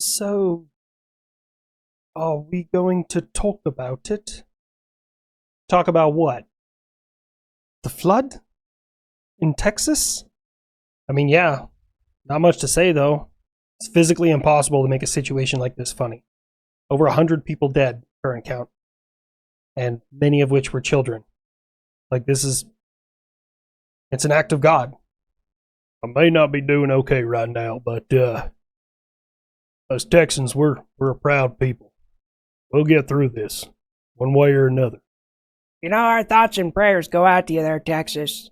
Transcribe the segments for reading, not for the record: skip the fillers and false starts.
So, are we going to talk about it? Talk about what? The flood? In Texas? I mean, yeah. Not much to say, though. It's physically impossible to make a situation like this funny. Over 100 people dead, current count. And many of which were children. Like, it's an act of God. I may not be doing okay right now, but, us Texans, we're a proud people. We'll get through this, one way or another. You know, our thoughts and prayers go out to you there, Texas.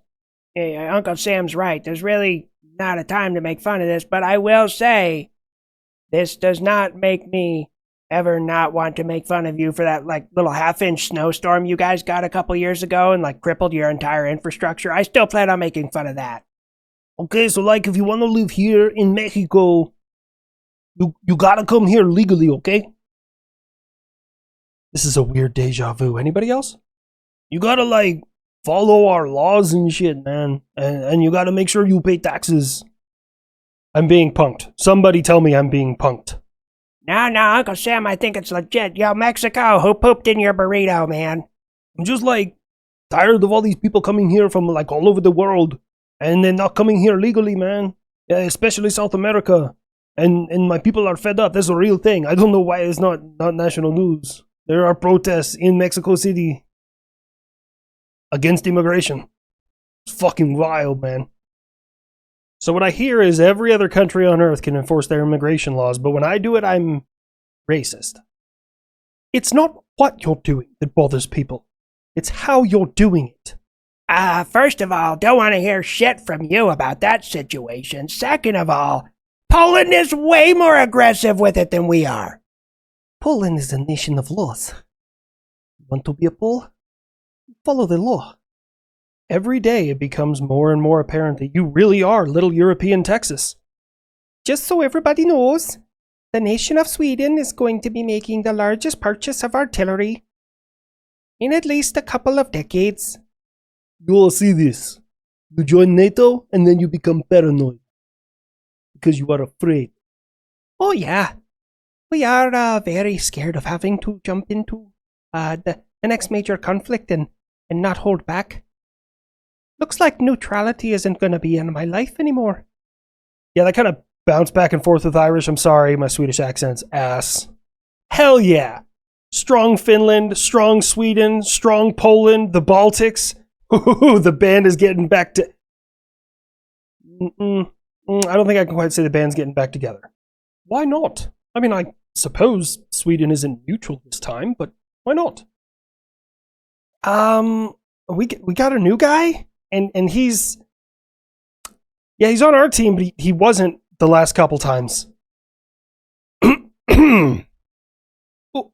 Yeah, Uncle Sam's right. There's really not a time to make fun of this, but I will say, this does not make me ever not want to make fun of you for that, little half-inch snowstorm you guys got a couple years ago and, crippled your entire infrastructure. I still plan on making fun of that. Okay, so, if you want to live here in Mexico, you gotta come here legally, okay? This is a weird deja vu. Anybody else? You gotta, follow our laws and shit, man. And you gotta make sure you pay taxes. I'm being punked. Somebody tell me I'm being punked. No, Uncle Sam, I think it's legit. Yo, Mexico, who pooped in your burrito, man? I'm just, tired of all these people coming here from, all over the world. And they're not coming here legally, man. Yeah, especially South America. And my people are fed up. That's a real thing. I don't know why it's not national news. There are protests in Mexico City against immigration. It's fucking wild, man. So what I hear is every other country on earth can enforce their immigration laws, but when I do it, I'm racist. It's not what you're doing that bothers people. It's how you're doing it. First of all, don't want to hear shit from you about that situation. Second of all, Poland is way more aggressive with it than we are. Poland is a nation of laws. You want to be a Pole? Follow the law. Every day it becomes more and more apparent that you really are little European Texas. Just so everybody knows, the nation of Sweden is going to be making the largest purchase of artillery in at least a couple of decades. You will see this. You join NATO and then you become paranoid. Because you are afraid. Oh yeah. We are very scared of having to jump into the next major conflict and not hold back. Looks like neutrality isn't going to be in my life anymore. Yeah, that kind of bounced back and forth with Irish. I'm sorry, my Swedish accent's ass. Hell yeah. Strong Finland, strong Sweden, strong Poland, the Baltics. Ooh, the band is getting back to... I don't think I can quite say the band's getting back together. Why not? I mean, I suppose Sweden isn't neutral this time, but why not? We got a new guy, and he's... Yeah, he's on our team, but he wasn't the last couple times.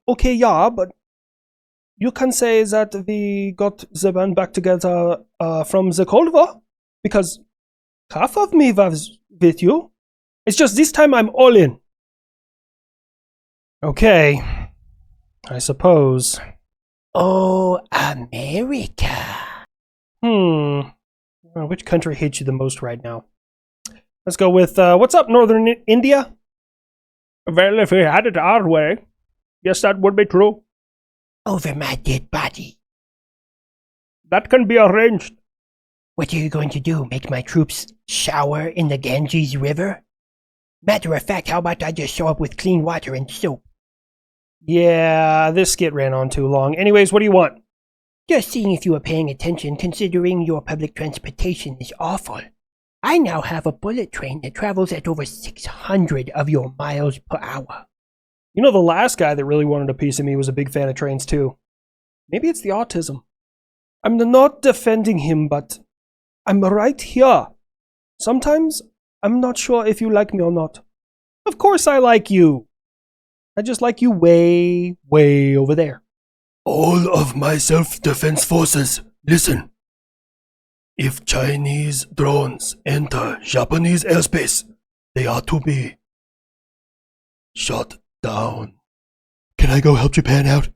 Okay, yeah, but you can say that we got the band back together from the Cold War, because half of me was with you. It's just this time I'm all in. Okay, I suppose. Oh, America. Well, which country hates you the most right now? Let's go with, what's up, Northern India? Well, if we had it our way, yes, that would be true. Over my dead body. That can be arranged. What are you going to do? Make my troops shower in the Ganges River? Matter of fact, how about I just show up with clean water and soap? Yeah, this skit ran on too long. Anyways, what do you want? Just seeing if you were paying attention, considering your public transportation is awful. I now have a bullet train that travels at over 600 of your miles per hour. You know, the last guy that really wanted a piece of me was a big fan of trains too. Maybe it's the autism. I'm not defending him, but I'm right here. Sometimes I'm not sure if you like me or not. Of course I like you. I just like you way, way over there. All of my self-defense forces, listen. If Chinese drones enter Japanese airspace, they are to be shot down. Can I go help Japan out?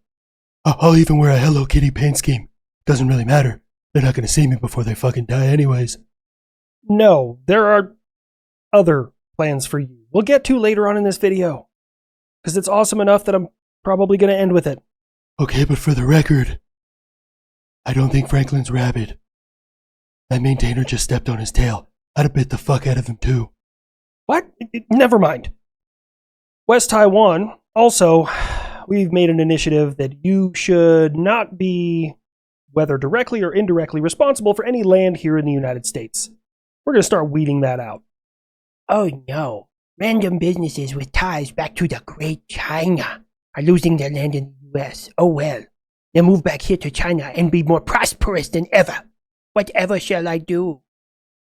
I'll even wear a Hello Kitty paint scheme. Doesn't really matter. They're not going to see me before they fucking die anyways. No, there are other plans for you. We'll get to later on in this video. because it's awesome enough that I'm probably going to end with it. Okay, but for the record, I don't think Franklin's rabid. That maintainer just stepped on his tail. I'd have bit the fuck out of him too. What? Never mind. West Taiwan, also, we've made an initiative that you should not be, whether directly or indirectly, responsible for any land here in the United States. We're going to start weeding that out. Oh no. Random businesses with ties back to the Great China are losing their land in the US. Oh well. They'll move back here to China and be more prosperous than ever. Whatever shall I do?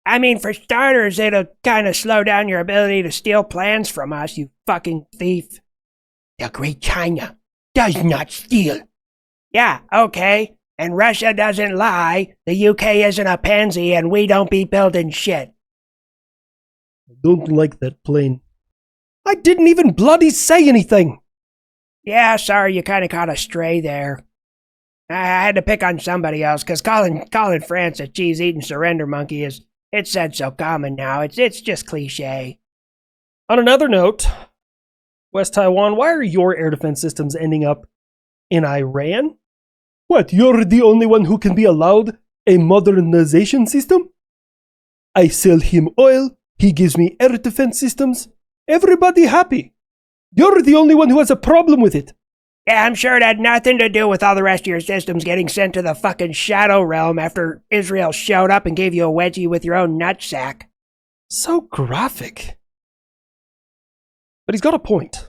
I mean, for starters, it'll kind of slow down your ability to steal plans from us, you fucking thief. The Great China does not steal. Yeah, okay. And Russia doesn't lie. The UK isn't a pansy and we don't be building shit. I don't like that plane. I didn't even bloody say anything. Yeah, sorry, you kind of caught a stray there. I had to pick on somebody else, because calling France a cheese-eating surrender monkey it's said so common now. It's just cliche. On another note, West Taiwan, why are your air defense systems ending up in Iran? What, you're the only one who can be allowed a modernization system? I sell him oil, he gives me air defense systems. Everybody happy. You're the only one who has a problem with it. Yeah, I'm sure it had nothing to do with all the rest of your systems getting sent to the fucking Shadow Realm after Israel showed up and gave you a wedgie with your own nutsack. So graphic. But he's got a point.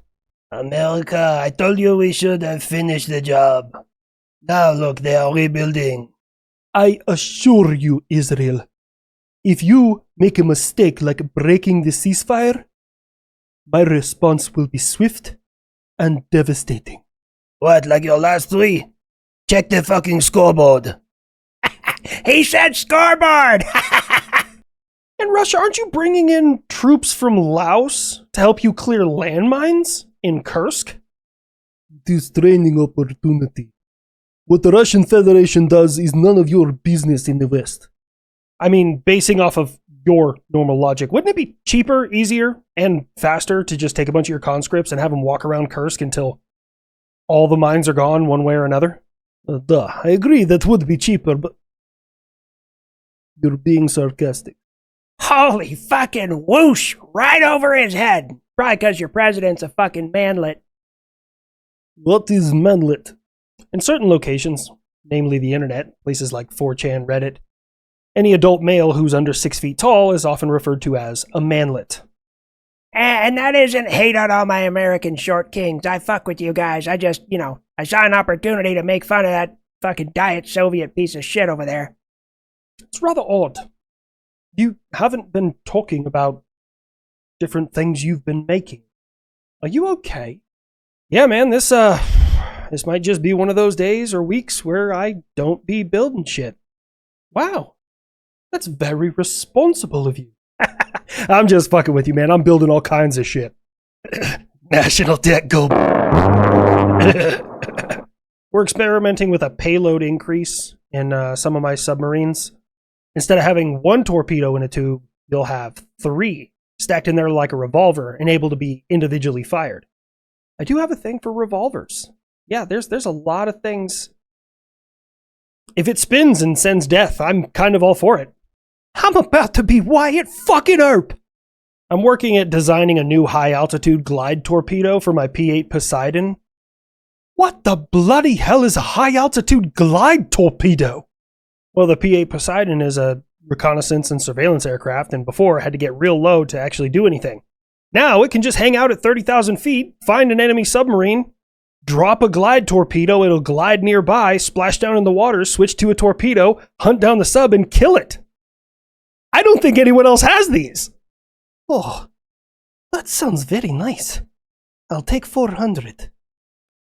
America, I told you we should have finished the job. Now look, they are rebuilding. I assure you, Israel, if you make a mistake like breaking the ceasefire, my response will be swift and devastating. What, like your last three? Check the fucking scoreboard. He said scoreboard! And Russia, aren't you bringing in troops from Laos to help you clear landmines in Kursk? It is training opportunity. What the Russian Federation does is none of your business in the West. I mean, basing off of your normal logic, wouldn't it be cheaper, easier, and faster to just take a bunch of your conscripts and have them walk around Kursk until all the mines are gone one way or another? I agree that would be cheaper, but you're being sarcastic. Holy fucking whoosh! Right over his head! Probably because your president's a fucking manlet. What is manlet? In certain locations, namely the internet, places like 4chan, Reddit, any adult male who's under 6 feet tall is often referred to as a manlet. And that isn't hate on all my American short kings. I fuck with you guys. I just, I saw an opportunity to make fun of that fucking diet Soviet piece of shit over there. It's rather odd. You haven't been talking about different things you've been making. Are you okay? Yeah, man, this might just be one of those days or weeks where I don't be building shit. Wow. That's very responsible of you. I'm just fucking with you, man. I'm building all kinds of shit. National debt go. We're experimenting with a payload increase in some of my submarines. Instead of having one torpedo in a tube, you'll have 3 stacked in there like a revolver and able to be individually fired. I do have a thing for revolvers. Yeah, there's a lot of things. If it spins and sends death, I'm kind of all for it. I'm about to be Wyatt fucking Earp. I'm working at designing a new high-altitude glide torpedo for my P-8 Poseidon. What the bloody hell is a high-altitude glide torpedo? Well, the P-8 Poseidon is a reconnaissance and surveillance aircraft, and before it had to get real low to actually do anything. Now it can just hang out at 30,000 feet, find an enemy submarine, drop a glide torpedo, it'll glide nearby, splash down in the water, switch to a torpedo, hunt down the sub, and kill it. I don't think anyone else has these. Oh, that sounds very nice. I'll take 400.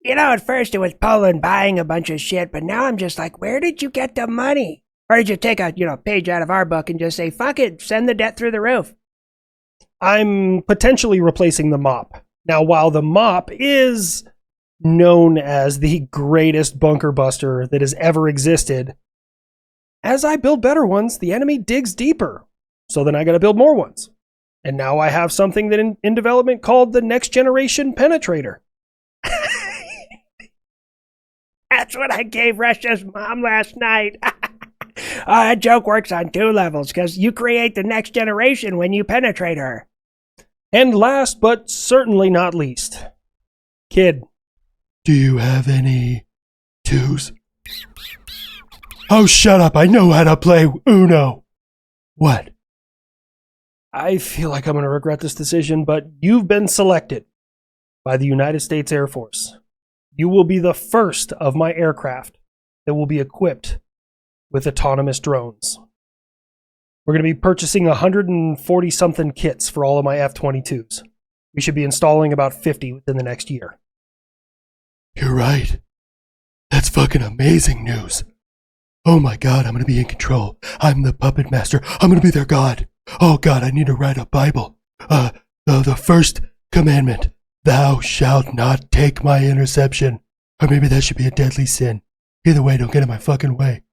At first it was Poland buying a bunch of shit, but now I'm just like, where did you get the money? Or did you take a, page out of our book and just say, fuck it, send the debt through the roof? I'm potentially replacing the mop. Now, while the mop is known as the greatest bunker buster that has ever existed, as I build better ones, the enemy digs deeper. So then I gotta build more ones. And now I have something that in development called the next generation penetrator. That's what I gave Russia's mom last night. That joke works on 2 levels, because you create the next generation when you penetrate her. And last but certainly not least, kid. Do you have any 2s? Oh, shut up. I know how to play Uno. What? I feel like I'm going to regret this decision, but you've been selected by the United States Air Force. You will be the first of my aircraft that will be equipped with autonomous drones. We're going to be purchasing 140-something kits for all of my F-22s. We should be installing about 50 within the next year. You're right. That's fucking amazing news. Oh my god, I'm going to be in control. I'm the puppet master. I'm going to be their god. Oh god, I need to write a Bible. The first commandment. Thou shalt not take my interception. Or maybe that should be a deadly sin. Either way, don't get in my fucking way.